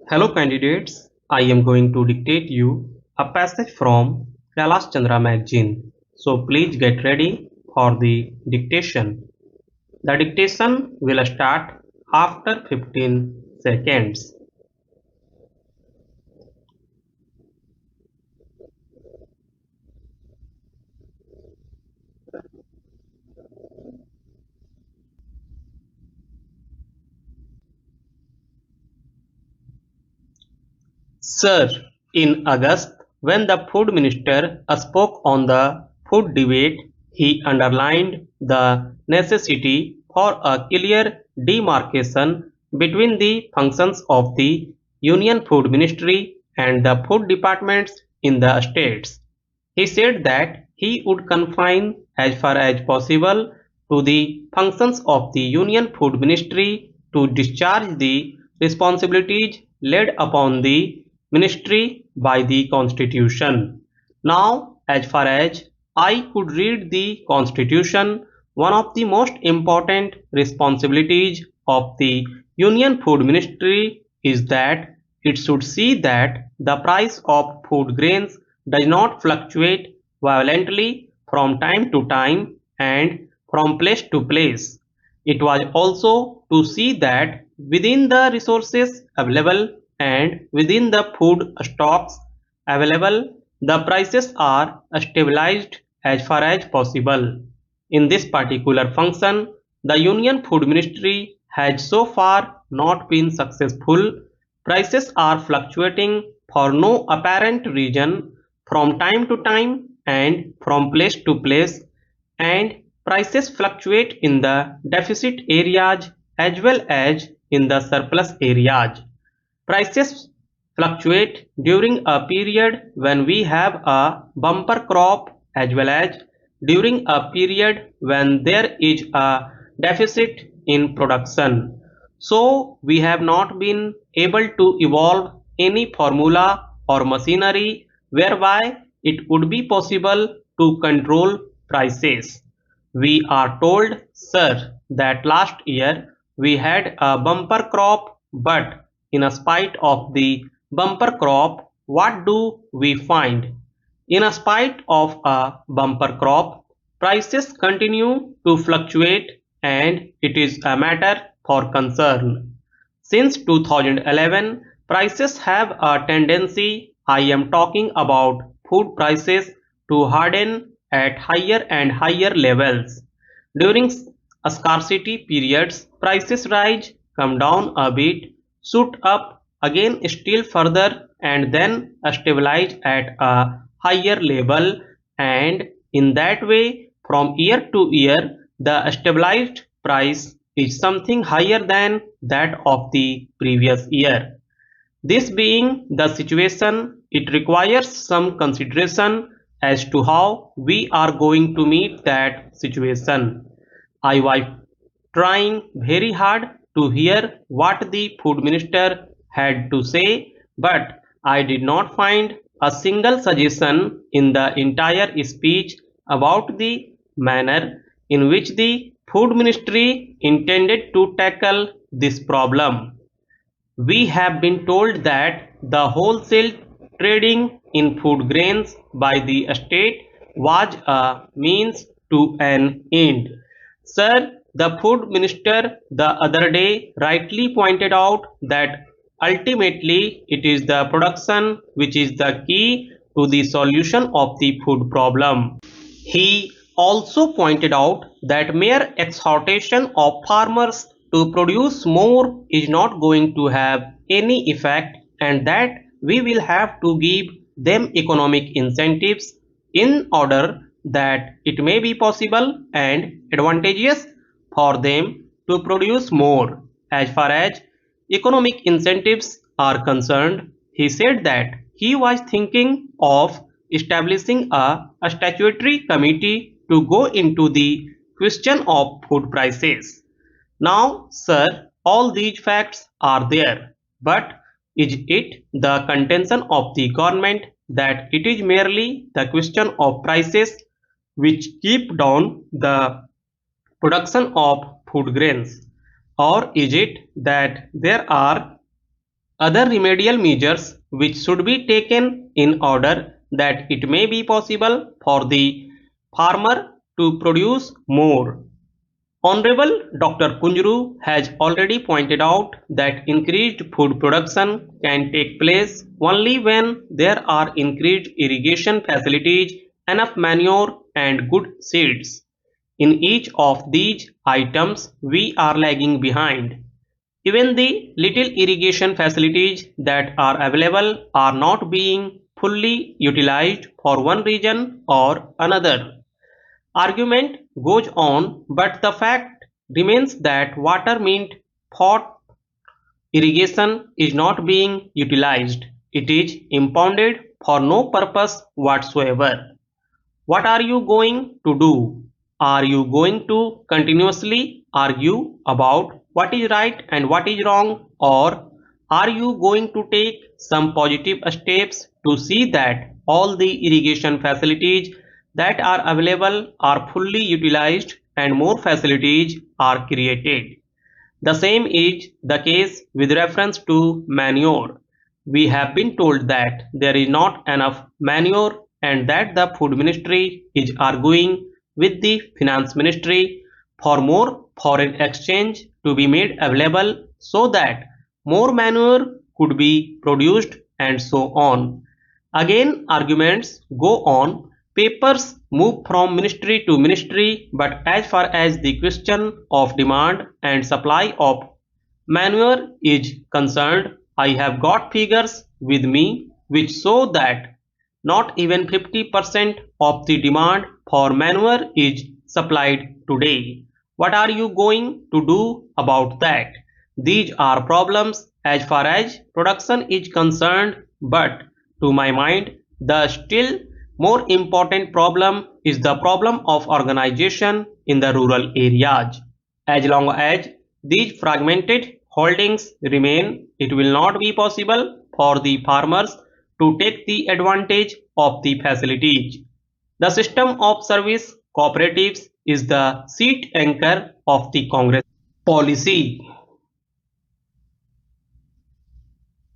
Hello candidates, I am going to dictate you a passage from Kailash Chandra magazine. So please get ready for the dictation. The dictation will start after 15 seconds. Sir, in August, when the Food Minister spoke on the food debate, he underlined the necessity for a clear demarcation between the functions of the Union Food Ministry and the food departments in the states. He said that he would confine as far as possible to the functions of the Union Food Ministry to discharge the responsibilities laid upon the ministry by the Constitution. Now, as far as I could read the Constitution, one of the most important responsibilities of the Union Food Ministry is that it should see that the price of food grains does not fluctuate violently from time to time and from place to place. It was also to see that within the resources available and within the food stocks available, the prices are stabilized as far as possible. In this particular function, the Union Food Ministry has so far not been successful. Prices are fluctuating for no apparent reason from time to time and from place to place, and prices fluctuate in the deficit areas as well as in the surplus areas. Prices fluctuate during a period when we have a bumper crop as well as during a period when there is a deficit in production. So we have not been able to evolve any formula or machinery whereby it would be possible to control prices. We are told, sir, that last year we had a bumper crop, but in spite of the bumper crop, what do we find? In spite of a bumper crop, prices continue to fluctuate and it is a matter for concern. Since 2011, prices have a tendency, I am talking about food prices, to harden at higher and higher levels. During scarcity periods, prices rise, come down a bit, shoot up again still further, and then stabilize at a higher level, and in that way from year to year the stabilized price is something higher than that of the previous year. This being the situation, it requires some consideration as to how we are going to meet that situation. I was trying very hard to hear what the food minister had to say, but I did not find a single suggestion in the entire speech about the manner in which the food ministry intended to tackle this problem. We have been told that the wholesale trading in food grains by the state was a means to an end. Sir, the food minister the other day rightly pointed out that ultimately it is the production which is the key to the solution of the food problem. He also pointed out that mere exhortation of farmers to produce more is not going to have any effect, and that we will have to give them economic incentives in order that it may be possible and advantageous for them to produce more. As far as economic incentives are concerned, he said that he was thinking of establishing a statutory committee to go into the question of food prices. Now, sir, all these facts are there, but is it the contention of the government that it is merely the question of prices which keep down the production of food grains, or is it that there are other remedial measures which should be taken in order that it may be possible for the farmer to produce more. Honorable Dr. Kunjru has already pointed out that increased food production can take place only when there are increased irrigation facilities, enough manure and good seeds. In each of these items we are lagging behind. Even the little irrigation facilities that are available are not being fully utilized for one region or another. Argument goes on, but the fact remains that water meant for irrigation is not being utilized. It is impounded for no purpose whatsoever. What are you going to do? Are you going to continuously argue about what is right and what is wrong, or are you going to take some positive steps to see that all the irrigation facilities that are available are fully utilized and more facilities are created? The same is the case with reference to manure. We have been told that there is not enough manure and that the food ministry is arguing with the finance ministry for more foreign exchange to be made available so that more manure could be produced and so on. Again, arguments go on. Papers move from ministry to ministry, but as far as the question of demand and supply of manure is concerned, I have got figures with me which show that not even 50% of the demand for manure is supplied today. What are you going to do about that? These are problems as far as production is concerned, but to my mind, the still more important problem is the problem of organization in the rural areas. As long as these fragmented holdings remain, it will not be possible for the farmers to take the advantage of the facilities. The system of service cooperatives is the seat anchor of the Congress policy.